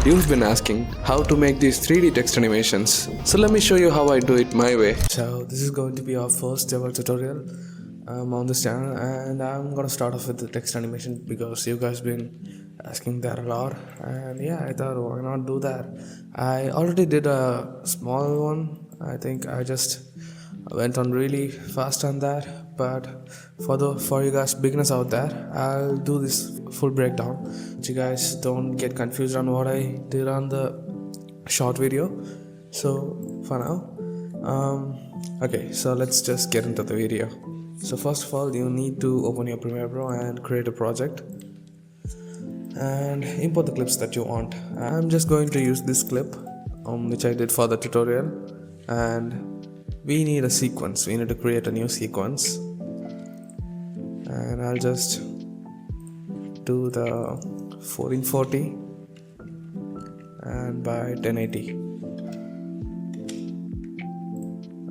You've been asking how to make these 3D text animations. So let me show you how I do it my way. So this is going to be our first ever tutorial on this channel, and I'm gonna start off with the text animation because you guys been asking that a lot, and yeah, I thought why not do that. I already did a small one. I think I just went on really fast on that, but for you guys beginners out there, I'll do this full breakdown so you guys don't get confused on what I did on the short video. So for now, okay, so let's just get into the video. So first of all, you need to open your Premiere Pro and create a project and import the clips that you want. I'm just going to use this clip which I did for the tutorial, and we need a sequence. We need to create a new sequence, and I'll just do the 1440 and by 1080.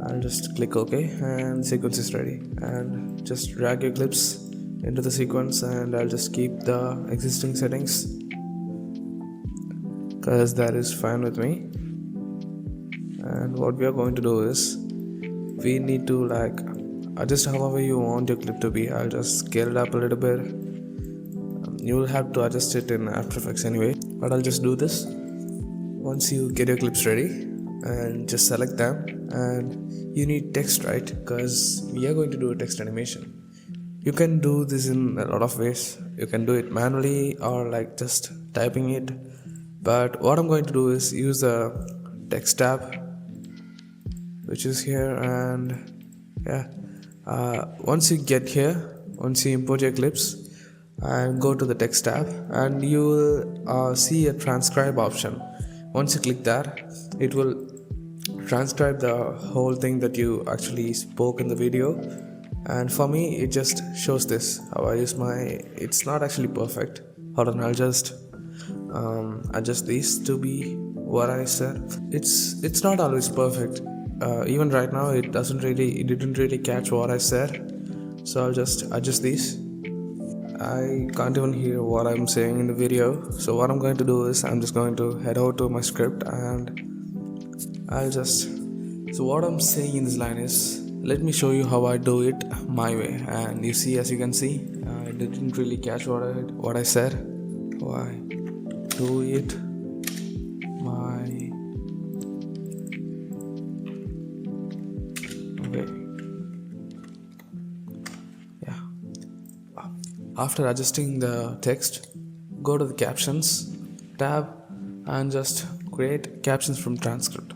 I'll just click OK and the sequence is ready, and just drag your clips into the sequence, and I'll just keep the existing settings because that is fine with me. And what we are going to do is we need to adjust however you want your clip to be. I'll just scale it up a little bit. You will have to adjust it in After Effects anyway, but I'll just do this. Once you get your clips ready and just select them, and you need text, right? Because we are going to do a text animation. You can do this in a lot of ways. You can do it manually or just typing it, but what I'm going to do is use the text tab which is here, and yeah, once you get here, once you import your clips and go to the text tab, and you will see a transcribe option. Once you click that, it will transcribe the whole thing that you actually spoke in the video, and for me it just shows this how I use my, it's not actually perfect. Hold on, I'll just adjust these to be what I said. It's not always perfect. Even right now it didn't really catch what I said, so I'll just adjust these. I can't even hear what I'm saying in the video, so what I'm going to do is I'm just going to head over to my script, and so what I'm saying in this line is, let me show you how I do it my way. And you see, as you can see, I didn't really catch what I said. Why do it my way? Yeah. After adjusting the text, go to the captions tab and just create captions from transcript,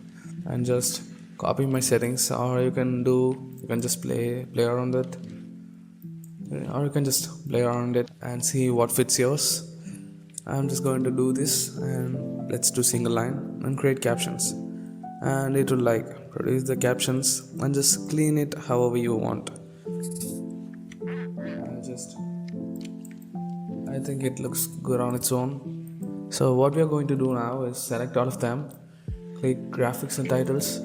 and just copy my settings, or you can just play around it, or you can just play around it and see what fits yours. I'm just going to do this, and let's do single line and create captions, and it will produce the captions, and just clean it however you want. I think it looks good on its own. So what we are going to do now is select all of them, click graphics and titles,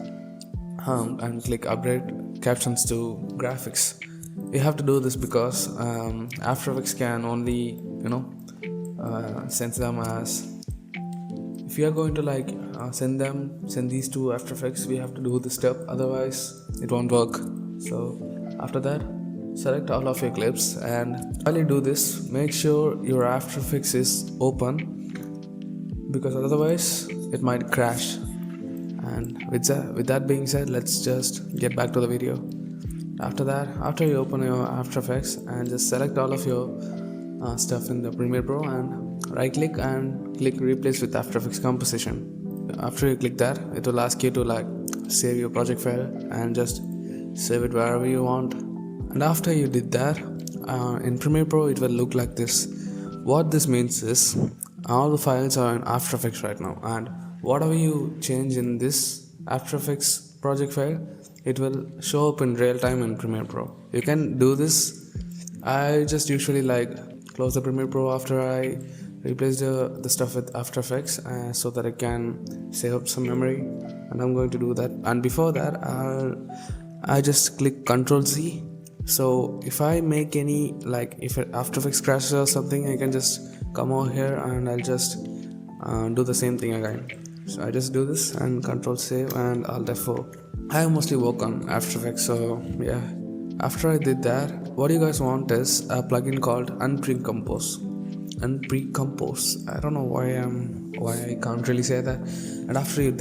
and click upgrade captions to graphics. You have to do this because After Effects can only send them as, if you are going to send these to After Effects, we have to do this step, otherwise it won't work. So after that, select all of your clips, and while you do this, make sure your After Effects is open, because otherwise it might crash. And with that being said, let's just get back to the video. After you open your After Effects and just select all of your stuff in the Premiere Pro, and right click and click replace with After Effects composition. After you click that, it will ask you to save your project file and just save it wherever you want. And after you did that, in Premiere Pro it will look like this. What this means is all the files are in After Effects right now, and whatever you change in this After Effects project file, it will show up in real time in Premiere Pro. You can do this. I just usually close the Premiere Pro after I replace the stuff with After Effects, so that I can save up some memory, and I'm going to do that. And before that, I just click Ctrl Z. So if I make any if After Effects crashes or something, I can just come over here and I'll just do the same thing again. So I just do this and control save and Alt F4. I mostly work on After Effects, so yeah. After I did that, what you guys want is a plugin called Unprecompose. I don't know why I can't really say that. And after you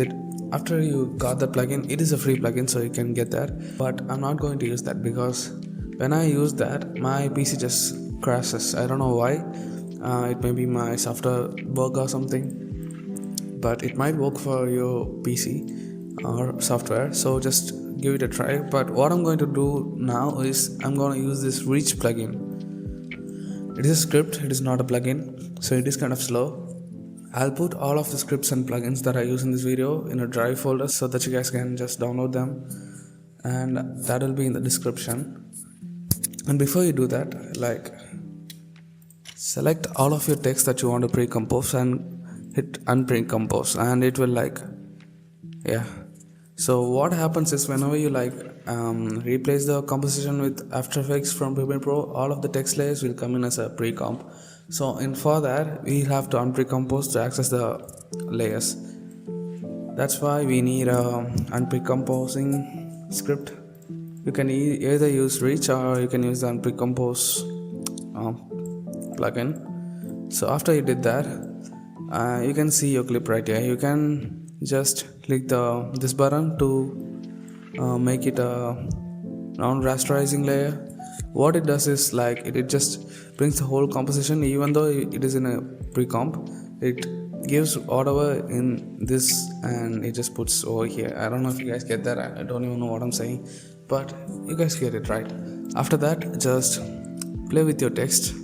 got that plugin, it is a free plugin, so you can get that. But I'm not going to use that because when I use that, my PC just crashes. I don't know why. It may be my software bug or something, but it might work for your PC or software, so just give it a try. But what I'm going to do now is I'm going to use this Reach plugin. It is a script, it is not a plugin, so it is kind of slow. I'll put all of the scripts and plugins that I use in this video in a drive folder so that you guys can just download them, and that will be in the description. And before you do that, like, select all of your text that you want to pre-compose and hit unpre-compose, and it will like, yeah. So what happens is whenever you like replace the composition with After Effects from Premiere Pro, all of the text layers will come in as a pre-comp. So for that we have to unpre-compose to access the layers. That's why we need a unpre-composing script. You can either use Reach or you can use the unpre-compose plugin. So after you did that, you can see your clip right here. You can just click this button to make it a non-rasterizing layer. What it does is like it just brings the whole composition, even though it is in a pre-comp. It gives whatever in this and it just puts over here. I don't know if you guys get that. I don't even know what I'm saying, but you guys get it right. After that, just play with your text.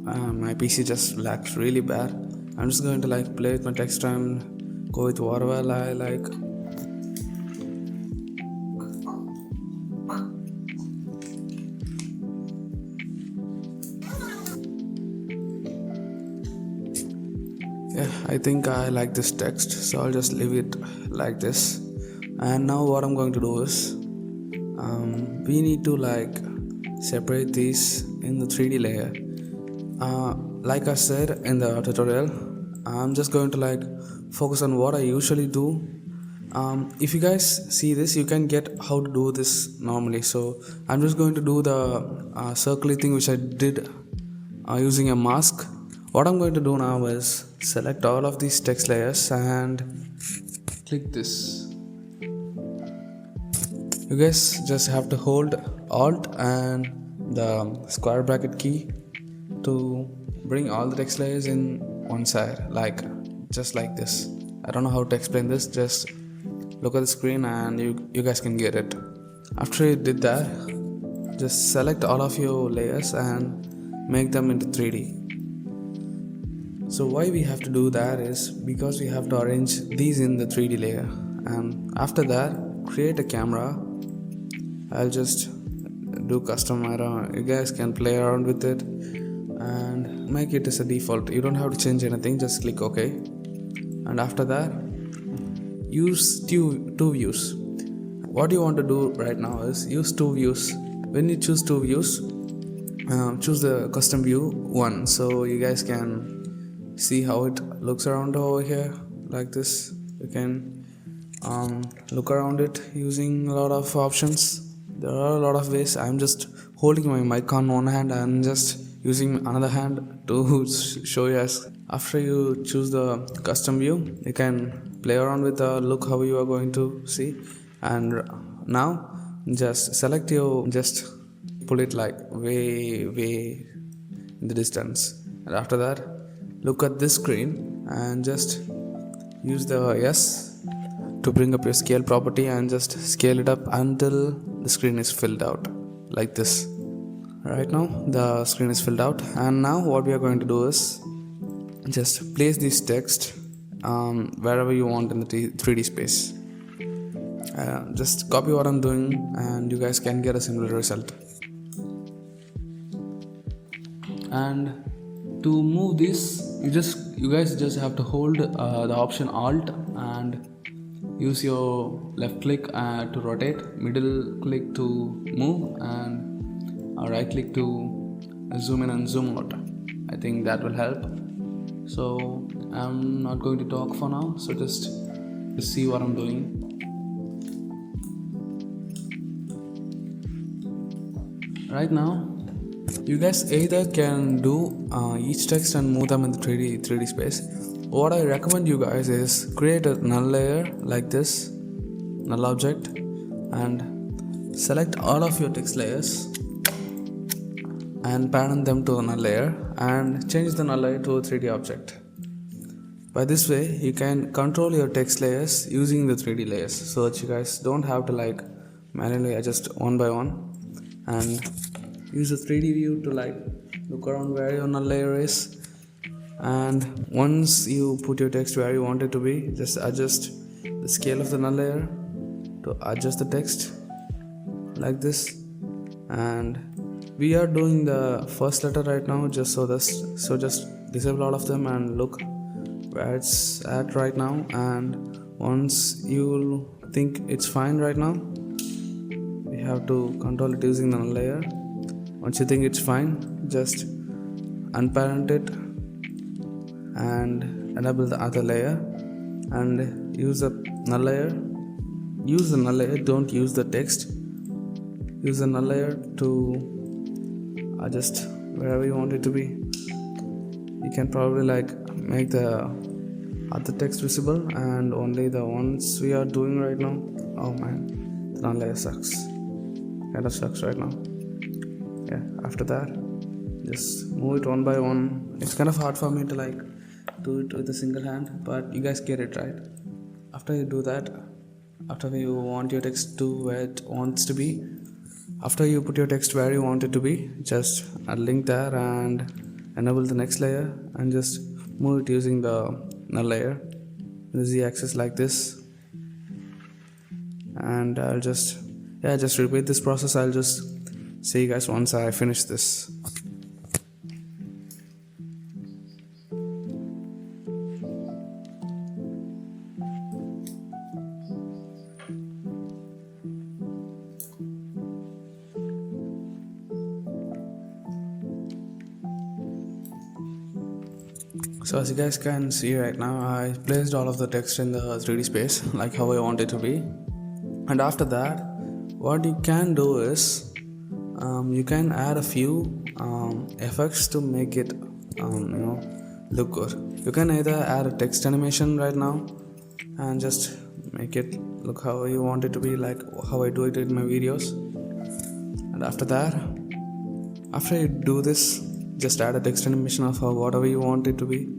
My PC just lags really bad. I'm just going to like play with my text and go with whatever I like. Yeah, I think I like this text, so I'll just leave it like this. And now what I'm going to do is we need to like separate these in the 3D layer. Like I said in the tutorial, I'm just going to like focus on what I usually do. If you guys see this, you can get how to do this normally. So I'm just going to do the circly thing which I did using a mask. What I'm going to do now is select all of these text layers and click this. You guys just have to hold Alt and the square bracket key to bring all the text layers in one side, like just like this. I don't know how to explain this, just look at the screen and you guys can get it. After you did that, just select all of your layers and make them into 3D. So why we have to do that is because we have to arrange these in the 3D layer, and after that create a camera. I'll just do custom. I don't know, you guys can play around with it and make it as a default. You don't have to change anything, just click OK. And after that, use two views. What you want to do right now is use two views. When you choose two views, choose the custom view 1, so you guys can see how it looks around over here like this. You can look around it using a lot of options. There are a lot of ways. I'm just holding my mic on one hand and just using another hand to show you guys. After you choose the custom view, you can play around with the look how you are going to see. And now just select your, just pull it like way in the distance. And after that, look at this screen and just use the S to bring up your scale property and just scale it up until the screen is filled out like this. Right now the screen is filled out, and now what we are going to do is just place this text wherever you want in the 3D space. Just copy what I'm doing and you guys can get a similar result. And to move this, you guys just have to hold the option Alt and use your left click to rotate, middle click to move, and right click to zoom in and zoom out. I think that will help. So I'm not going to talk for now, so just see what I'm doing. Right now, you guys either can do each text and move them in the 3D space. What I recommend you guys is create a null layer like this, null object, and select all of your text layers and pattern them to a null layer and change the null layer to a 3D object. By this way, you can control your text layers using the 3D layers, so that you guys don't have to like manually adjust one by one, and use the 3D view to like look around where your null layer is. And once you put your text where you want it to be, just adjust the scale of the null layer to adjust the text like this. And we are doing the first letter right now, so just disable all of them and look where it's at right now. And once you think it's fine right now, we have to control it using the null layer. Once you think it's fine, just unparent it and enable the other layer and use the null layer. Use the null layer, don't use the text. Use the null layer to adjust wherever you want it to be. You can probably like make the other text visible, and only the ones we are doing right now. Oh man, the null layer sucks. Kind of sucks right now. Yeah, after that, just move it one by one. It's kind of hard for me to like do it with a single hand, but you guys get it, right? After you do that, after you want your text to where it wants to be, after you put your text where you want it to be, just add link there and enable the next layer and just move it using the null layer in the z-axis like this. And I'll just repeat this process. I'll just see you guys once I finish this. So as you guys can see right now, I placed all of the text in the 3D space like how I want it to be. And after that, what you can do is you can add a few effects to make it look good. You can either add a text animation right now and just make it look how you want it to be, like how I do it in my videos. And after that, after you do this, just add a text animation of whatever you want it to be.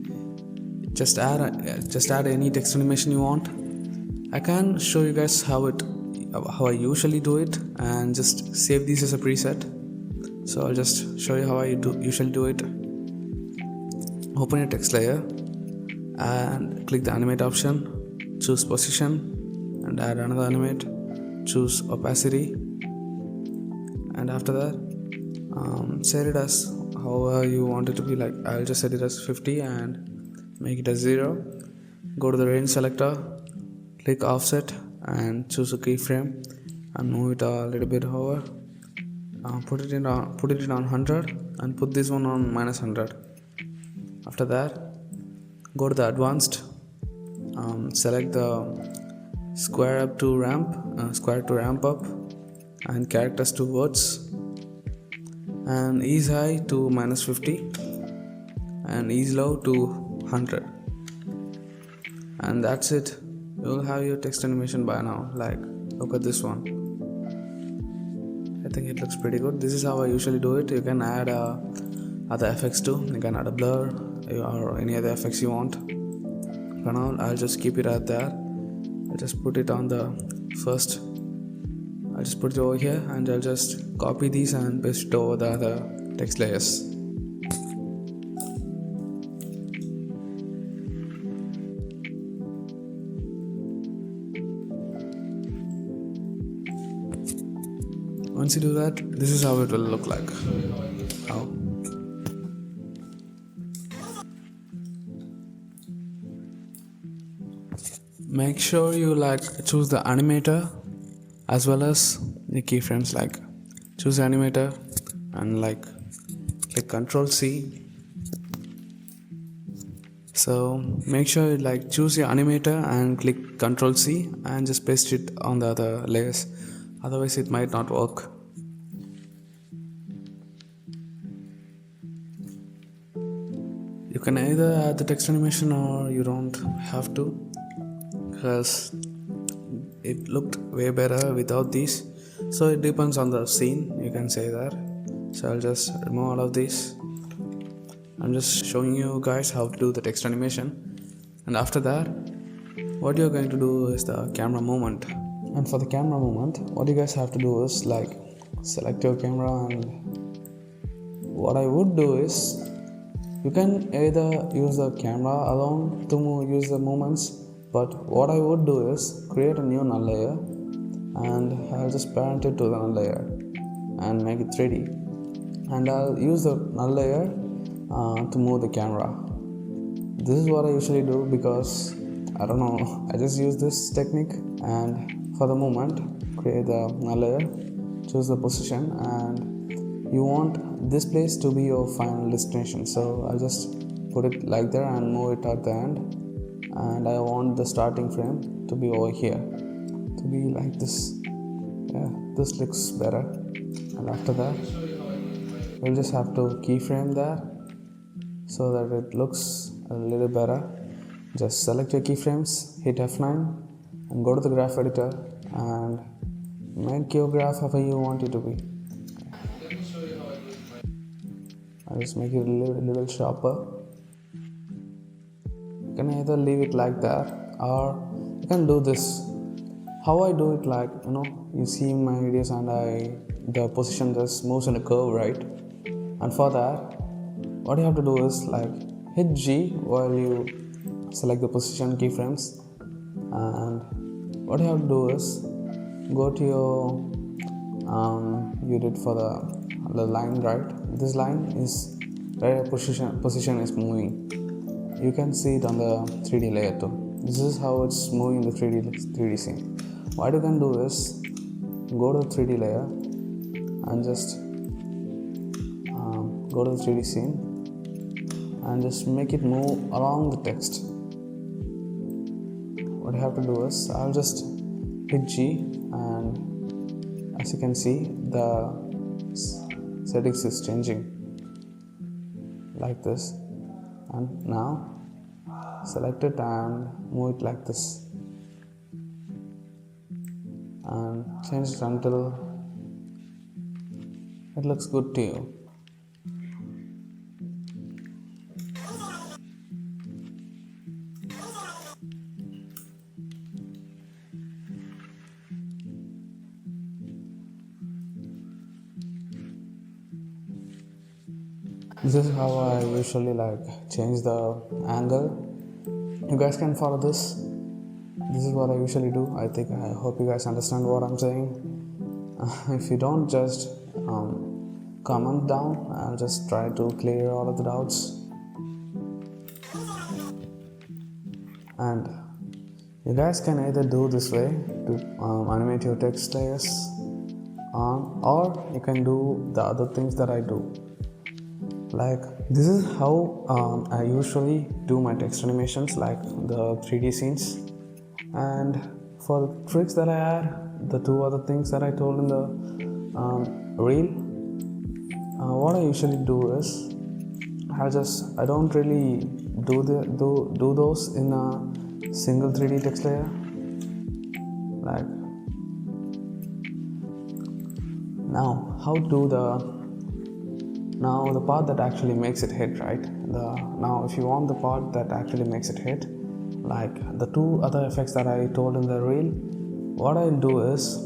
Just add any text animation you want. I can show you guys how I usually do it, and just save these as a preset. So I'll just show you how I usually do it. Open your text layer and click the animate option, choose position and add another animate, choose opacity, and after that set it as however you want it to be. Like I'll just set it as 50 and make it as 0. Go to the range selector, click offset and choose a keyframe and move it a little bit over. Put it in on 100 and put this one on -100. After that, go to the advanced, select the square to ramp up and characters to words, and ease high to -50 and ease low to 100. And that's it. You'll have your text animation by now. Like look at this one. I think it looks pretty good. This is how I usually do it. You can add other effects too. You can add a blur or any other effects you want. For now, I'll just keep it at there. I'll just put it on the first. I'll just put it over here and I'll just copy these and paste it over the other text layers. Once you do that, this is how it will look like. How? Make sure you choose the animator as well as the keyframes. Like choose the animator and click Ctrl C, So make sure you like choose your animator and click Ctrl C and just paste it on the other layers, otherwise it might not work. You can either add the text animation or you don't have to, because it looked way better without these. So it depends on the scene, you can say that. So I'll just remove all of these. I'm just showing you guys how to do the text animation, and after that what you're going to do is the camera movement. And for the camera movement, what you guys have to do is like select your camera, and what I would do is you can either use the camera alone to use the movements, but what I would do is create a new null layer and I'll just parent it to the null layer and make it 3D, and I'll use the null layer to move the camera. This is what I usually do because I don't know, I just use this technique. And for the movement, create the null layer, choose the position, and you want this place to be your final destination. So I'll just put it like there and move it at the end, and I want the starting frame to be over here, to be like this. Yeah, this looks better. And after that we'll just have to keyframe there so that it looks a little better. Just select your keyframes, hit F9 and go to the graph editor and make your graph however you want it to be. I'll just make it a little sharper. You can either leave it like that or you can do this. How I do it, like, you see in my videos and the position just moves in a curve, right? And for that, what you have to do is like hit G while you select the position keyframes, and what you have to do is go to your you did for the line, right? This line is where your position is moving. You can see it on the 3D layer too. This is how it's moving in the 3D scene. What you can do is go to the 3D layer and just go to the 3D scene and just make it move along the text. What you have to do is I'll just hit G, and as you can see the settings is changing like this, and now select it and move it like this and change it until it looks good to you. This is how I usually like change the angle. You guys can follow this. This is what I usually do. I hope you guys understand what I'm saying. If you don't, just comment down. I'll just try to clear all of the doubts. And you guys can either do this way to animate your text layers, or you can do the other things that I do. Like, this is how I usually do my text animations, like the 3D scenes. And for the tricks that I add, the two other things that I told in the reel, what I usually do is I don't really do those in a single 3D text layer. Like, now the part that actually makes it hit, right? Now if you want the part that actually makes it hit, like the two other effects that I told in the reel, what I'll do is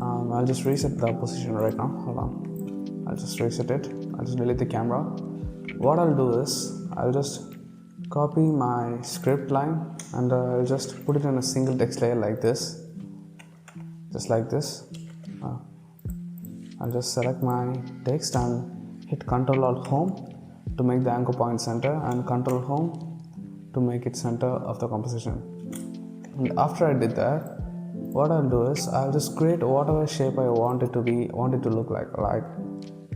I'll just reset the position right now. Hold on, I'll just reset it. I'll just delete the camera. What I'll do is I'll just copy my script line and I'll just put it in a single text layer like this, just like this. I'll just select my text and hit Ctrl Alt Home to make the anchor point center, and Ctrl Home to make it center of the composition. And after I did that, what I'll do is I'll just create whatever shape I want it to look like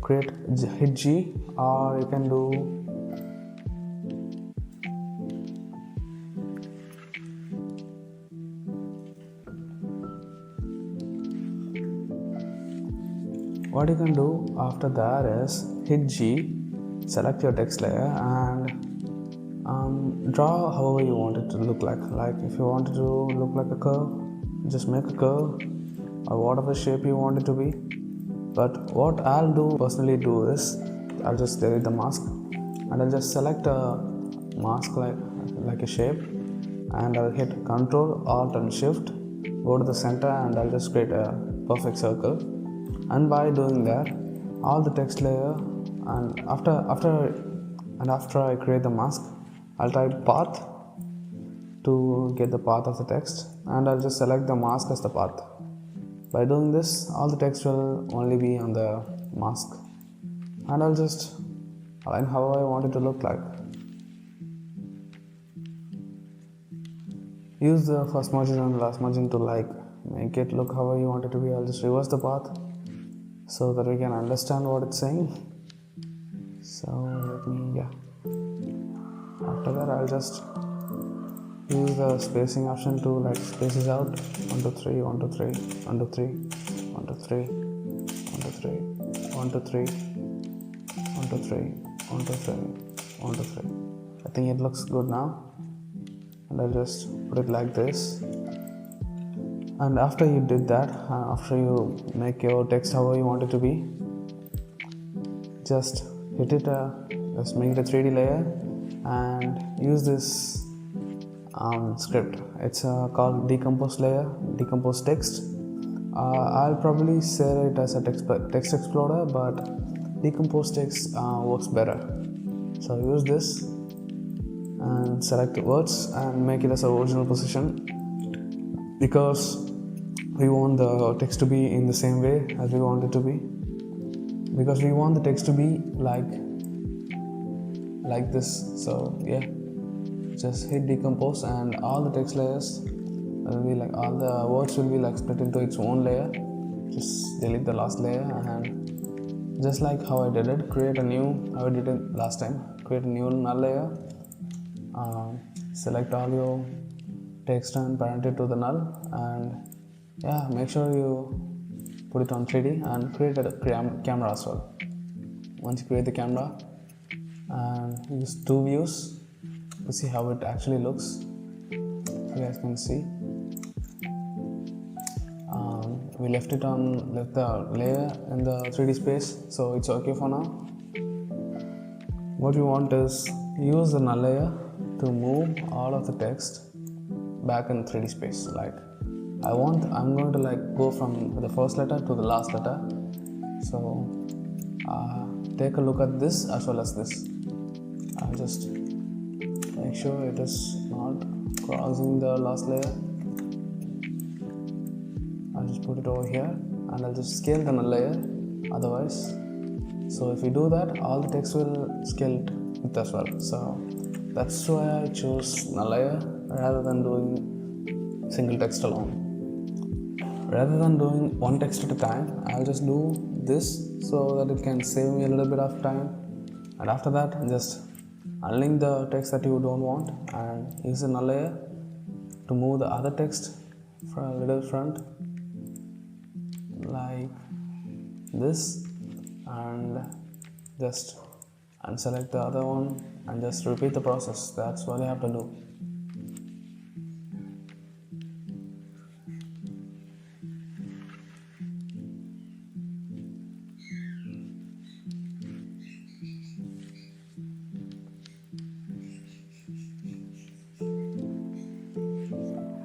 hit G, or you can do what you can do after that is hit G, select your text layer, and draw however you want it to look like. Like if you want it to look like a curve, just make a curve or whatever shape you want it to be. But what I'll personally do is I'll just delete the mask and I'll just select a mask like a shape, and I'll hit Ctrl Alt and Shift, go to the center, and I'll just create a perfect circle. And by doing that, all the text layer, and after I create the mask, I'll type path to get the path of the text, and I'll just select the mask as the path. By doing this, all the text will only be on the mask, and I'll just align how I want it to look like. Use the first margin and last margin to make it look however you want it to be. I'll just reverse the path so that we can understand what it's saying. So after that, I'll just use the spacing option to spaces out 1 to 3, 1 to 3, 1 to 3, 1 to 3, 1 to 3, 1 to 3, 1 to 3, 1 to 3, 1 to 3. I think it looks good now, and I'll just put it like this. And after you did that, after you make your text however you want it to be, just hit it, just make it a 3D layer and use this script. It's called decompose layer, decompose text. I'll probably say it as a text explorer, but decompose text works better. So use this and select the words and make it as a original position, because we want the text to be in the same way as we want it to be, because we want the text to be like this. So yeah, just hit decompose and all the text layers will be all the words will be split into its own layer. Just delete the last layer, and just like how I did it, create a new, how I did it last time, create a new null layer, select all your text and parent it to the null, and yeah, make sure you put it on 3D and create a camera as well. Once you create the camera, and use two views to see how it actually looks. You guys can see we left the layer in the 3D space, so it's okay for now. What we want is use the null layer to move all of the text back in 3D space. I'm going to go from the first letter to the last letter. So take a look at this as well as this. I'll just make sure it is not crossing the last layer. I'll just put it over here, and I'll just scale the null layer otherwise. So if we do that, all the text will scale it as well. So that's why I chose null layer rather than doing single text alone. Rather than doing one text at a time, I'll just do this so that it can save me a little bit of time. And after that, just unlink the text that you don't want and use the null layer to move the other text from a little front like this, and just unselect the other one and just repeat the process. That's what you have to do.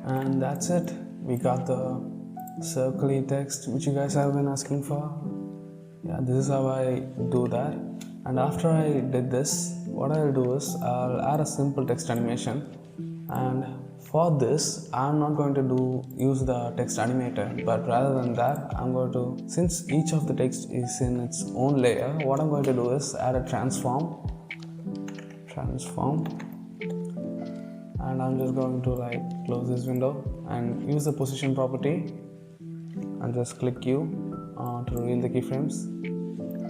And that's it. We got the circly text which you guys have been asking for. Yeah, this is how I do that. And after I did this, what I'll do is I'll add a simple text animation. And for this, I'm not going to use the text animator, but rather than that, I'm going to, since each of the text is in its own layer, what I'm going to do is add a transform, and I'm just going to close this window and use the position property and just click Q to reveal the keyframes,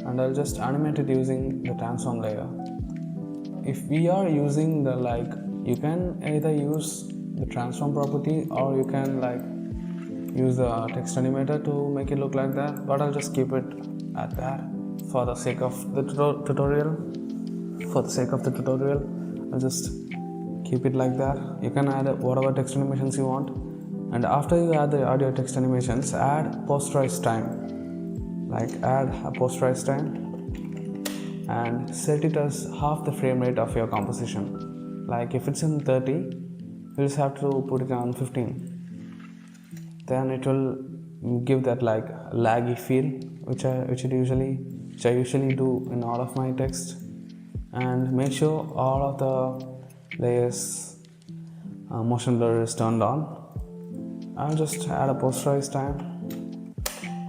and I'll just animate it using the transform layer. If we are using the you can either use the transform property or you can use the text animator to make it look like that, but I'll just keep it add that for the sake of the tutorial. For the sake of the tutorial, I'll just keep it like that. You can add whatever text animations you want, and after you add the audio text animations, add posterize time. Like add a posterize time and set it as half the frame rate of your composition. Like if it's in 30, you just have to put it on 15. Then it will give that like laggy feel, which I usually do in all of my text. And make sure all of the layers motion blur is turned on. I'll just add a posterize time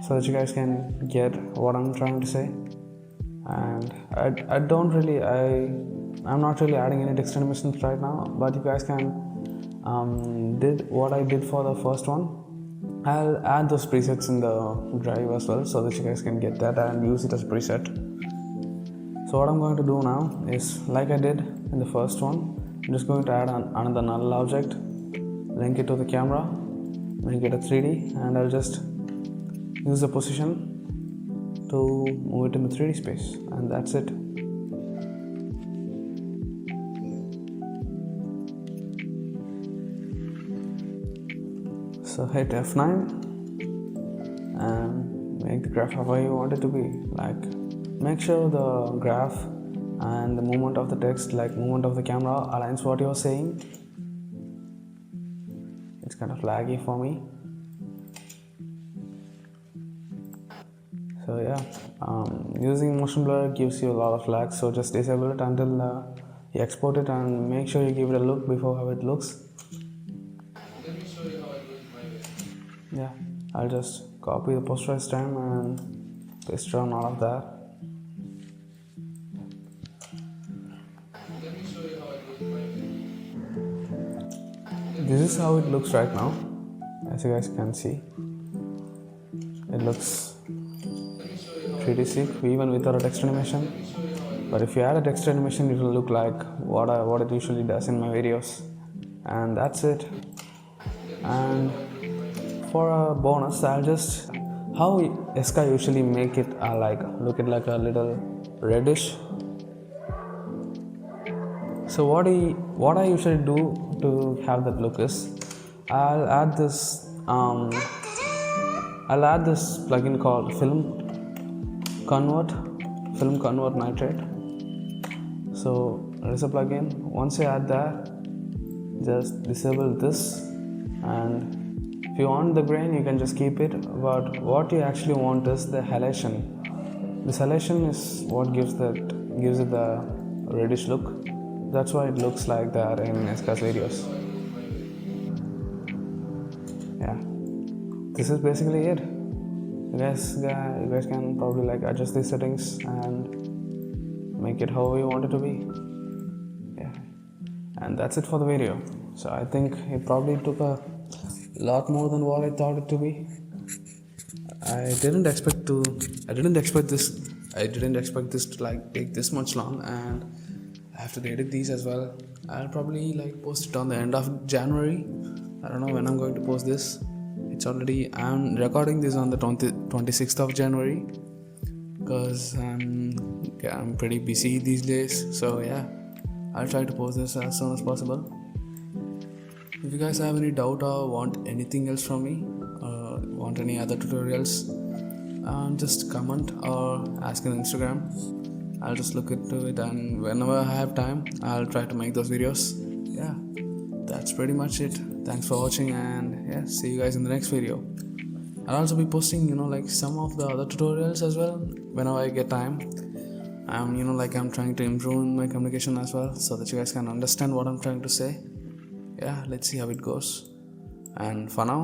so that you guys can get what I'm trying to say. And I'm not really adding any text animations right now, but you guys can did what I did for the first one. I'll add those presets in the drive as well so that you guys can get that and use it as a preset. So what I'm going to do now is, like I did in the first one, I'm just going to add another null object, link it to the camera, make it a 3D, and I'll just use the position to move it in the 3D space, and that's it. So hit F9 and make the graph however you want it to be. Like make sure the graph and the movement of the text, like movement of the camera, aligns what you're saying. It's kind of laggy for me. So yeah, using motion blur gives you a lot of lag, so just disable it until you export it, and make sure you give it a look before how it looks. Let me show you how I do it my way. Yeah, I'll just copy the posterize time and paste it on all of that. Let me show you how I do it my way. This is how it looks right now. As you guys can see, it looks pretty sick even without a text animation. But if you add a text animation, it will look like what it usually does in my videos. And that's it. And for a bonus, I'll just how Eska usually make it look it like a little reddish. So what I usually do to have that look is I'll add this plugin called Film Convert Nitrate. So there is a plugin. Once you add that, just disable this, and if you want the grain, you can just keep it. But what you actually want is the halation. This halation is what gives it the reddish look. That's why it looks like that in Eska's videos. Yeah, this is basically it. You guys can probably adjust these settings and make it however you want it to be. Yeah, and that's it for the video. So I think it probably took a lot more than what I thought it to be. I didn't expect this to take this much long, and I have to edit these as well. I'll probably post it on the end of January. I don't know when I'm going to post this. I'm recording this on the 26th of January because I'm pretty busy these days. So yeah, I'll try to post this as soon as possible. If you guys have any doubt or want anything else from me, or want any other tutorials, just comment or ask on Instagram. I'll just look into it, and whenever I have time, I'll try to make those videos. Yeah, that's pretty much it. Thanks for watching, and yeah, see you guys in the next video. I'll also be posting some of the other tutorials as well whenever I get time. I'm trying to improve in my communication as well, so that you guys can understand what I'm trying to say. Yeah, let's see how it goes. And for now,